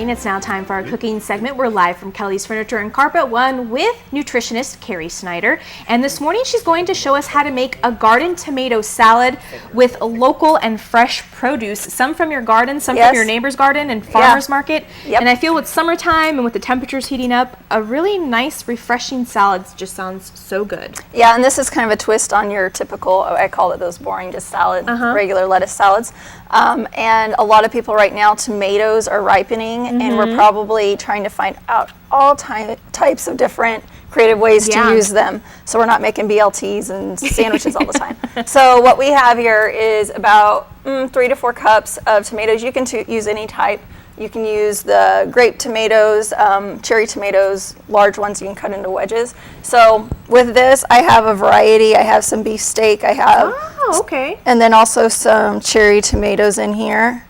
morning. It's now time for our cooking segment. We're live from Kelly's Furniture and Carpet One with nutritionist Carrie Snyder. And this morning she's going to show us how to make a garden tomato salad with local and fresh produce. Some from your garden, some from your neighbor's garden and farmer's market. And I feel with summertime and with the temperatures heating up, a really nice, refreshing salad just sounds so good. Yeah, and this is kind of a twist on your typical, I call it those boring just salad, regular lettuce salads. And a lot of people right now, tomatoes are ripening, and we're probably trying to find out all types of different creative ways to use them, so we're not making BLTs and sandwiches all the time. So what we have here is about 3 to 4 cups of tomatoes. You can use any type. You can use the grape tomatoes, cherry tomatoes, large ones you can cut into wedges. So with this, I have a variety. I have some beef steak. I have, and then also some cherry tomatoes in here.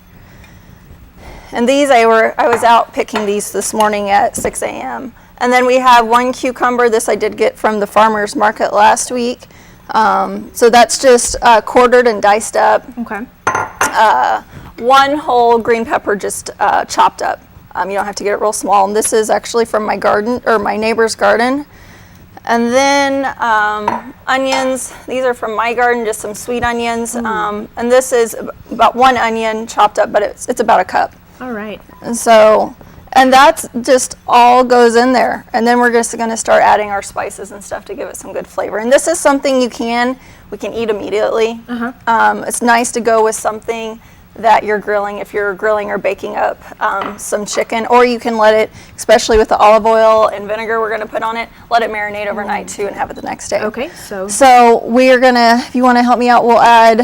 And these, I was out picking these this morning at 6 a.m. And then we have 1 cucumber. This I did get from the farmer's market last week. So that's just quartered and diced up. 1 whole green pepper just chopped up. You don't have to get it real small. And this is actually from my garden, or my neighbor's garden. And then onions. These are from my garden, just some sweet onions. And this is about 1 onion chopped up, but it's about a cup. All right. And so, and that's just all goes in there. And then we're just going to start adding our spices and stuff to give it some good flavor. And this is something we can eat immediately. It's nice to go with something that you're grilling, if you're grilling or baking up some chicken, or you can let it, especially with the olive oil and vinegar we're going to put on it, let it marinate overnight too and have it the next day. Okay, so we're going to, if you want to help me out, we'll add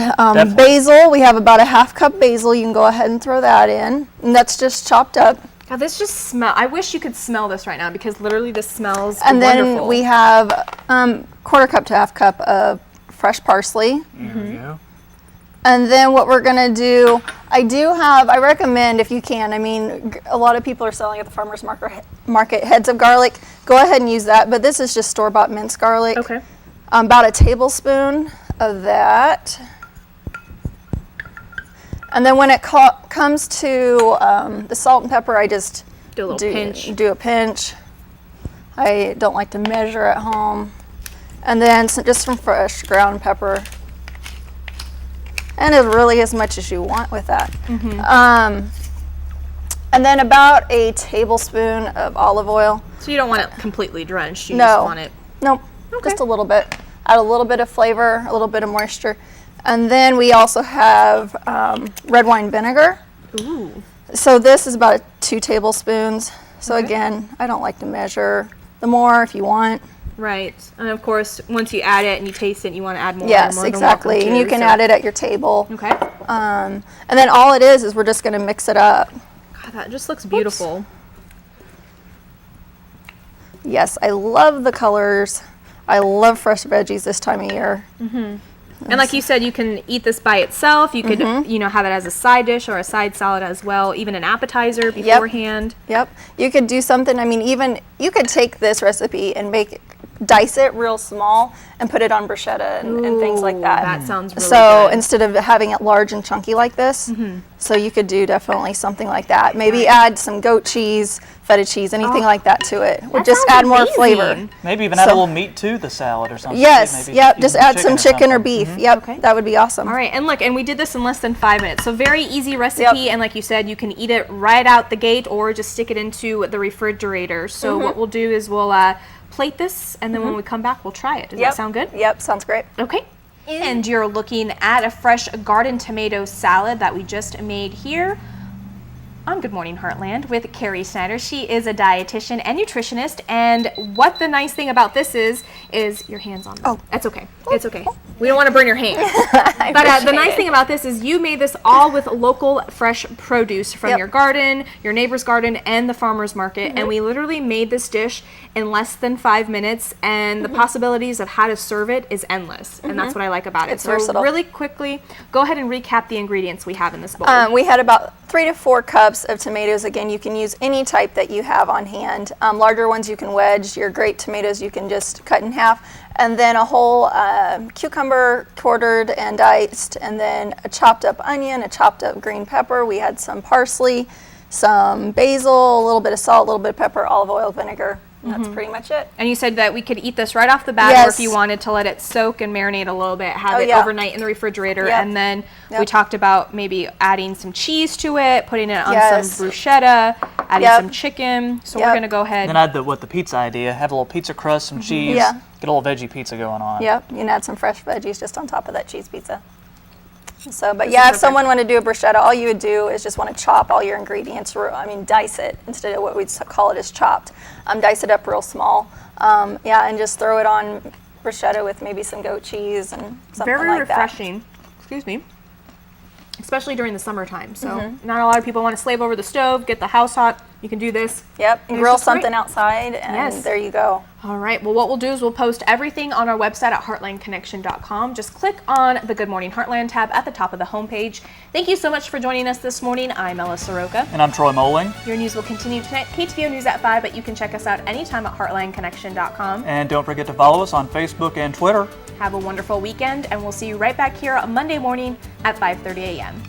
basil. We have about a 1/2 cup basil. You can go ahead and throw that in, and that's just chopped up. God, this just smells, I wish you could smell this right now, because literally this smells and wonderful. Then we have 1/4 cup to 1/2 cup of fresh parsley. There we go. And then what we're gonna do, I recommend, if you can, I mean, a lot of people are selling at the farmer's market heads of garlic. Go ahead and use that, but this is just store-bought minced garlic. Okay. About a tablespoon of that. And then when it comes to the salt and pepper, I just do a little pinch. Do a pinch. I don't like to measure at home. And then just some fresh ground pepper. And it's really as much as you want with that. And then about a tablespoon of olive oil. So you don't want it completely drenched. You just want it. Nope. Just a little bit. Add a little bit of flavor, a little bit of moisture. And then we also have red wine vinegar. Ooh. So this is about 2 tablespoons. So again, I don't like to measure. The more if you want. Right, and of course, once you add it and you taste it, you want to add more. Yes, more exactly, and you can add it at your table. Okay. And then all it is we're just going to mix it up. God, that just looks beautiful. Yes, I love the colors. I love fresh veggies this time of year. And like you said, you can eat this by itself. You could, you know, have it as a side dish or a side salad as well, even an appetizer beforehand. Yep. You could do something, I mean, even, you could take this recipe and dice it real small and put it on bruschetta and things like that. That sounds really So good. instead of having it large and chunky like this, so you could do definitely something like that. Maybe add some goat cheese, feta cheese, anything like that to it. Or just add more flavor. Maybe even add a little meat to the salad or something. Yes, maybe just add some chicken or beef. Yep, that would be awesome. All right, and look, and we did this in less than 5 minutes. So very easy recipe, and like you said, you can eat it right out the gate or just stick it into the refrigerator. So what we'll do is we'll plate this, and then when we come back, we'll try it. Does that sound good? Yep, sounds great. Okay. And you're looking at a fresh garden tomato salad that we just made here on Good Morning Heartland with Carrie Snyder. She is a dietitian and nutritionist, and what the nice thing about this is your hands on them. Oh. That's okay. It's okay. We don't want to burn your hands. But the nice thing about this is you made this all with local fresh produce from your garden, your neighbor's garden, and the farmer's market, and we literally made this dish in less than 5 minutes, and the possibilities of how to serve it is endless, and that's what I like about it. It's versatile. Really quickly, go ahead and recap the ingredients we have in this bowl. We had about 3 to 4 cups of tomatoes. Again, you can use any type that you have on hand. Larger ones you can wedge. Your grape tomatoes you can just cut in half. And then a whole cucumber quartered and diced, and then a chopped up onion, a chopped up green pepper. We had some parsley, some basil, a little bit of salt, a little bit of pepper, olive oil, vinegar. And that's pretty much it. And you said that we could eat this right off the bat, or Yes. if you wanted to let it soak and marinate a little bit, have Oh, it yeah. overnight in the refrigerator. Yep. And then we Yep. talked about maybe adding some cheese to it, putting it on Yes. some bruschetta, adding Yep. some chicken. So we're Yep. going to go ahead. Then add the pizza idea. Have a little pizza crust, some cheese. Yeah. Get a little veggie pizza going on. Yep, you can add some fresh veggies just on top of that cheese pizza. So, but This yeah, is if someone wanted to do a bruschetta, all you would do is just want to chop all your ingredients, dice it instead of what we'd call it is chopped. Dice it up real small. Yeah, and just throw it on bruschetta with maybe some goat cheese and something Very like refreshing. Excuse me. Especially during the summertime. So Mm-hmm. not a lot of people want to slave over the stove, get the house hot. You can do this. that. Yep, and It's grill just great. something outside, and Yes. there you go. All right. Well, what we'll do is we'll post everything on our website at heartlandconnection.com. Just click on the Good Morning Heartland tab at the top of the homepage. Thank you so much for joining us this morning. I'm Ella Soroka. And I'm Troy Moling. Your news will continue tonight, KTVO News at 5, but you can check us out anytime at heartlandconnection.com. And don't forget to follow us on Facebook and Twitter. Have a wonderful weekend, and we'll see you right back here on Monday morning at 5:30 a.m.